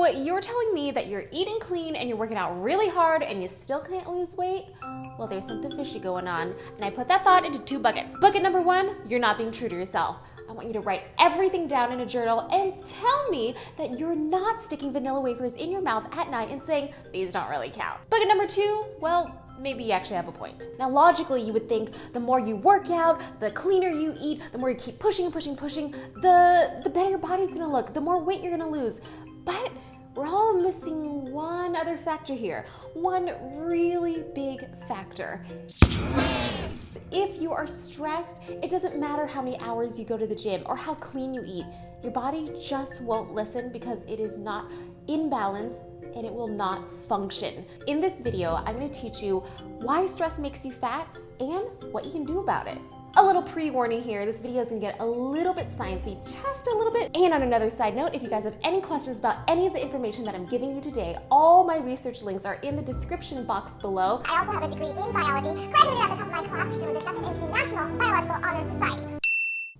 So you're telling me that you're eating clean and you're working out really hard and you still can't lose weight? Well, there's something fishy going on, and I put that thought into 2 buckets. Bucket number 1, you're not being true to yourself. I want you to write everything down in a journal and tell me that you're not sticking vanilla wafers in your mouth at night and saying, these don't really count. Bucket number 2, well, maybe you actually have a point. Now, logically, you would think the more you work out, the cleaner you eat, the more you keep pushing and pushing, the better your body's gonna look, the more weight you're gonna lose. But we're all missing one other factor here. One really big factor. Stress. If you are stressed, it doesn't matter how many hours you go to the gym or how clean you eat. Your body just won't listen because it is not in balance and it will not function. In this video, I'm gonna teach you why stress makes you fat and what you can do about it. A little pre-warning here, this video is gonna get a little bit sciencey, just a little bit. And on another side note, if you guys have any questions about any of the information that I'm giving you today, all my research links are in the description box below. I also have a degree in biology, graduated at the top of my class, and was accepted into the National Biological Honor Society.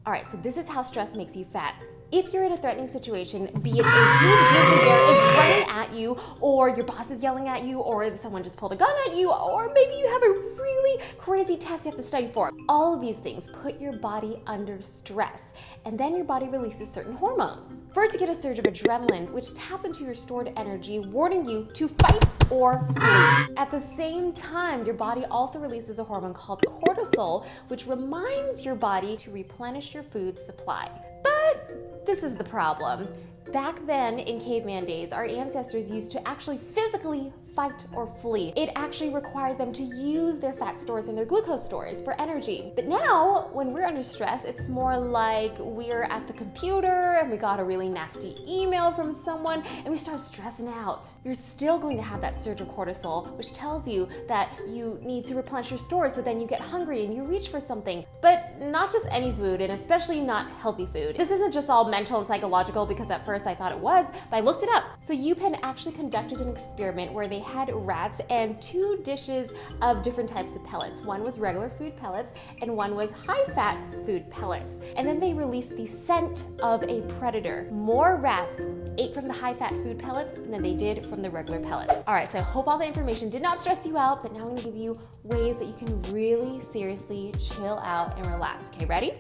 All right, so this is how stress makes you fat. If you're in a threatening situation, be it a huge grizzly bear is running at you, or your boss is yelling at you, or someone just pulled a gun at you, or maybe you have a really crazy test you have to study for. All of these things put your body under stress, and then your body releases certain hormones. First, you get a surge of adrenaline, which taps into your stored energy, warning you to fight or flee. At the same time, your body also releases a hormone called cortisol, which reminds your body to replenish your food supply. But this is the problem. Back then, in caveman days, our ancestors used to actually physically fight or flee. It actually required them to use their fat stores and their glucose stores for energy. But now, when we're under stress, it's more like we're at the computer and we got a really nasty email from someone and we start stressing out. You're still going to have that surge of cortisol, which tells you that you need to replenish your stores, so then you get hungry and you reach for something. But not just any food, and especially not healthy food. This isn't just all mental and psychological, because at first I thought it was, but I looked it up. So UPenn actually conducted an experiment where they had rats and 2 dishes of different types of pellets. One was regular food pellets and one was high-fat food pellets. And then they released the scent of a predator. More rats ate from the high-fat food pellets than they did from the regular pellets. All right, so I hope all the information did not stress you out, but now I'm gonna give you ways that you can really seriously chill out and relax. Okay, ready?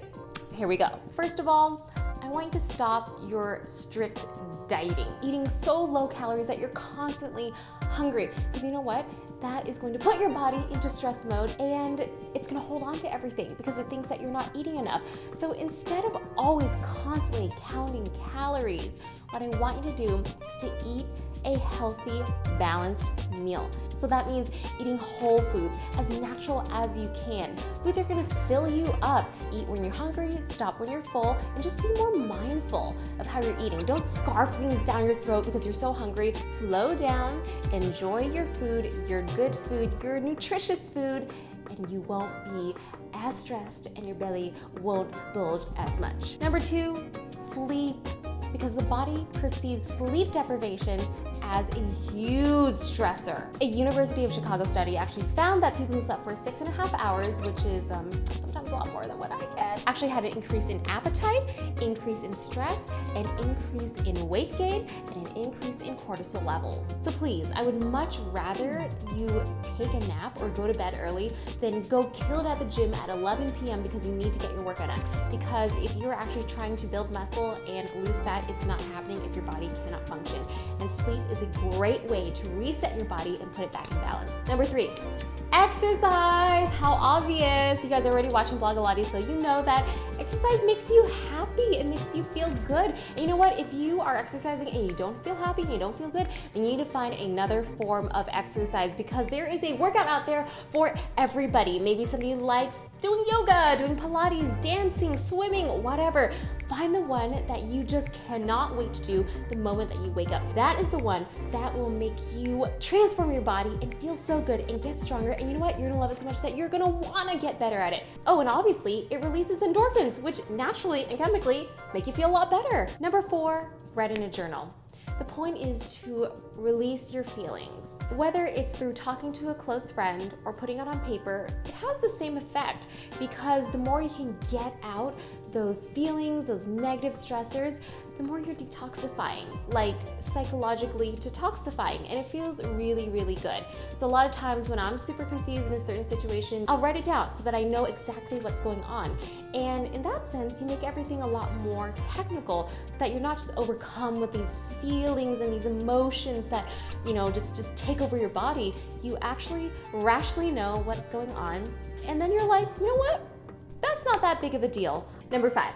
Here we go. First of all, I want you to stop your strict dieting, eating so low calories that you're constantly hungry. Because you know what? That is going to put your body into stress mode, and it's going to hold on to everything because it thinks that you're not eating enough. So instead of always constantly counting calories, what I want you to do is to eat a healthy, balanced meal. So that means eating whole foods, as natural as you can. Foods are gonna fill you up. Eat when you're hungry, stop when you're full, and just be more mindful of how you're eating. Don't scarf things down your throat because you're so hungry. Slow down, enjoy your food, your good food, your nutritious food, and you won't be as stressed and your belly won't bulge as much. Number 2, sleep. Because the body perceives sleep deprivation as a huge stressor. A University of Chicago study actually found that people who slept for 6.5 hours, which is sometimes a lot more than what I get, actually had an increase in appetite, increase in stress, an increase in weight gain, and an increase in cortisol levels. So please, I would much rather you take a nap or go to bed early than go kill it at the gym at 11 p.m. because you need to get your workout done. Because if you're actually trying to build muscle and lose fat, it's not happening if your body cannot function. And sleep is a great way to reset your body and put it back in balance. Number 3, exercise. How obvious. You guys are already watching Blogilates, so you know that exercise makes you happy. It makes you feel good. And you know what? If you are exercising and you don't feel happy and you don't feel good, then you need to find another form of exercise, because there is a workout out there for everybody. Maybe somebody likes doing yoga, doing Pilates, dancing, swimming, whatever. Find the one that you just cannot wait to do the moment that you wake up. That is the one that will make you transform your body and feel so good and get stronger. And you know what? You're gonna love it so much that you're gonna wanna get better at it. Oh, and obviously it releases endorphins, which naturally and chemically make you feel a lot better. Number 4, write in a journal. The point is to release your feelings. Whether it's through talking to a close friend or putting it on paper, it has the same effect, because the more you can get out, those feelings, those negative stressors, the more you're detoxifying, like psychologically detoxifying, and it feels really, really good. So a lot of times when I'm super confused in a certain situation, I'll write it down so that I know exactly what's going on. And in that sense, you make everything a lot more technical so that you're not just overcome with these feelings and these emotions that, you know, just take over your body. You actually rationally know what's going on, and then you're like, you know what? That's not that big of a deal. Number 5.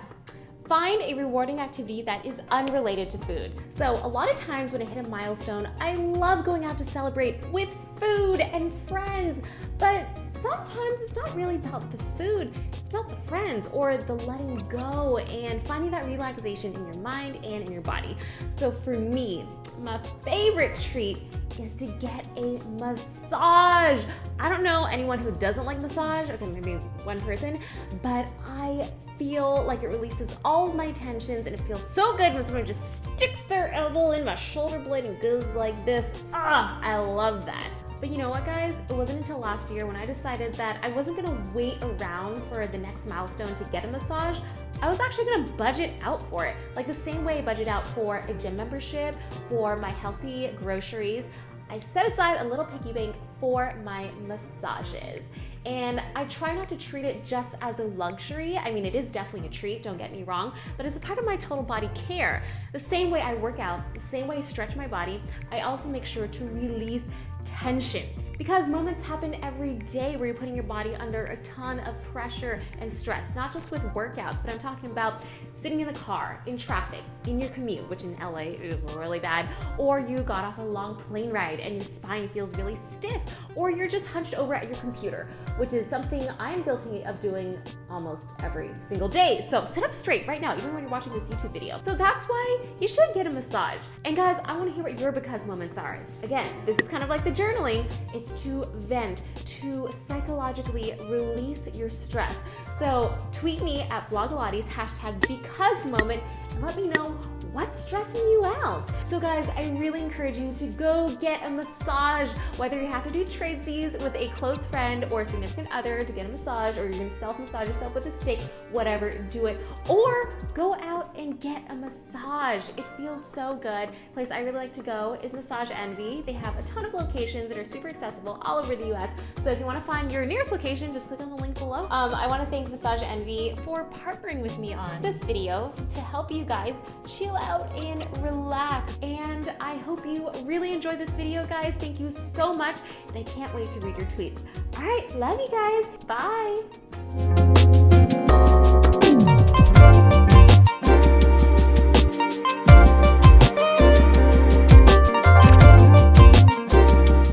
Find a rewarding activity that is unrelated to food. So a lot of times when I hit a milestone, I love going out to celebrate with food and friends, but sometimes it's not really about the food, it's about the friends or the letting go and finding that relaxation in your mind and in your body. So for me, my favorite treat is to get a massage. I don't know anyone who doesn't like massage, okay, maybe one person, but I feel like it releases all of my tensions and it feels so good when someone just sticks their elbow in my shoulder blade and goes like this. I love that. But you know what, guys? It wasn't until last year when I decided that I wasn't gonna wait around for the next milestone to get a massage. I was actually gonna budget out for it. Like the same way I budget out for a gym membership, for my healthy groceries, I set aside a little piggy bank for my massages. And I try not to treat it just as a luxury. I mean, it is definitely a treat, don't get me wrong, but it's a part of my total body care. The same way I work out, the same way I stretch my body, I also make sure to release tension. Because moments happen every day where you're putting your body under a ton of pressure and stress, not just with workouts, but I'm talking about sitting in the car, in traffic, in your commute, which in LA is really bad, or you got off a long plane ride and your spine feels really stiff, or you're just hunched over at your computer, which is something I'm guilty of doing almost every single day. So sit up straight right now, even when you're watching this YouTube video. So that's why you should get a massage. And guys, I wanna hear what your because moments are. Again, this is kind of like the journaling. It's to vent, to psychologically release your stress. So tweet me at Blogilates, #BecauseMoment, and let me know what's stressing you out. So guys, I really encourage you to go get a massage, whether you have to do tradesies with a close friend or significant other to get a massage, or you're gonna self-massage yourself with a stick, whatever, do it. Or go out and get a massage. It feels so good. The place I really like to go is Massage Envy. They have a ton of locations that are super accessible all over the US. So if you wanna find your nearest location, just click on the link below. I wanna thank Massage Envy for partnering with me on this video to help you guys chill out and relax. And I hope you really enjoyed this video, guys. Thank you so much, and I can't wait to read your tweets. All right, love you guys. Bye.